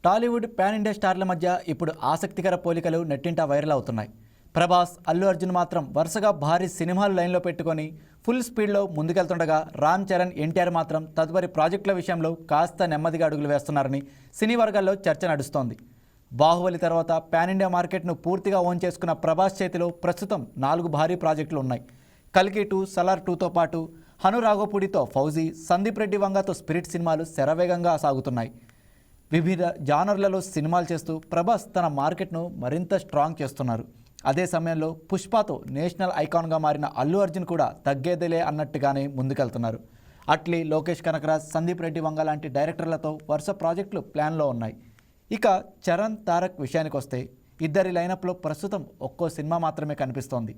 Tollywood pan India స్టార్ల మధ్య ఇప్పుడు ఆసక్తికర పోలికలు నెట్టింట వైరల్ అవుతున్నాయి. ప్రభాస్, అల్లు అర్జున్ మాత్రం వరుసగా భారీ సినిమాలు లైన్లో పెట్టుకొని ఫుల్ స్పీడ్లో ముందుకెళ్తుండగా రామ్ చరణ్, ఎన్టీఆర్ మాత్రం తదుపరి ప్రాజెక్టుల విషయంలో కాస్త నెమ్మదిగా అడుగులు వేస్తున్నారని సినీ వర్గాల్లో చర్చ నడుస్తోంది. బాహుబలి తర్వాత పాన్ ఇండియా మార్కెట్ను పూర్తిగా ఓన్ చేసుకున్న ప్రభాస్ చేతిలో ప్రస్తుతం 4 భారీ ప్రాజెక్టులు ఉన్నాయి. కల్కి 2, సలార్ 2తో పాటు హనురాఘోపుడితో ఫౌజీ, సందీప్ రెడ్డి వంగతో స్పిరిట్ సినిమాలు శరవేగంగా సాగుతున్నాయి. వివిధ జానర్లలో సినిమాలు చేస్తూ ప్రభాస్ తన మార్కెట్ను మరింత స్ట్రాంగ్ చేస్తున్నారు. అదే సమయంలో పుష్పతో నేషనల్ ఐకాన్గా మారిన అల్లు అర్జున్ కూడా తగ్గేదిలే అన్నట్టుగానే ముందుకెళ్తున్నారు. అట్లీ, లోకేష్ కనకరాజ్, సందీప్ రెడ్డి వంగ లాంటి డైరెక్టర్లతో వరుస ప్రాజెక్టులు ప్లాన్లో ఉన్నాయి. ఇక చరణ్, తారక్ విషయానికి వస్తే ఇద్దరి లైనప్లో ప్రస్తుతం ఒక్కో సినిమా మాత్రమే కనిపిస్తోంది.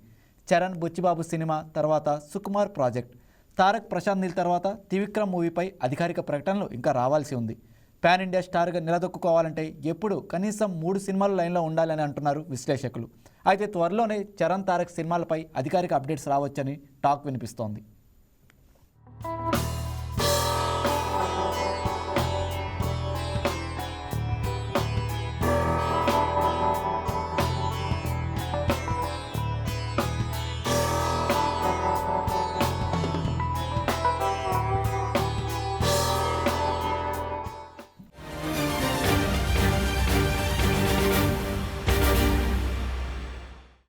చరణ్ బుచ్చిబాబు సినిమా తర్వాత సుకుమార్ ప్రాజెక్ట్, తారక్ ప్రశాంత్ నీల్ తర్వాత త్రివిక్రమ్ మూవీపై అధికారిక ప్రకటనలు ఇంకా రావాల్సి ఉంది. పాన్ ఇండియా స్టార్గా నిలదొక్కుకోవాలంటే ఎప్పుడు కనీసం 3 సినిమాలు లైన్లో ఉండాలని అంటున్నారు విశ్లేషకులు. అయితే త్వరలోనే చరణ్, తారక్ సినిమాలపై అధికారిక అప్డేట్స్ రావచ్చని టాక్ వినిపిస్తోంది.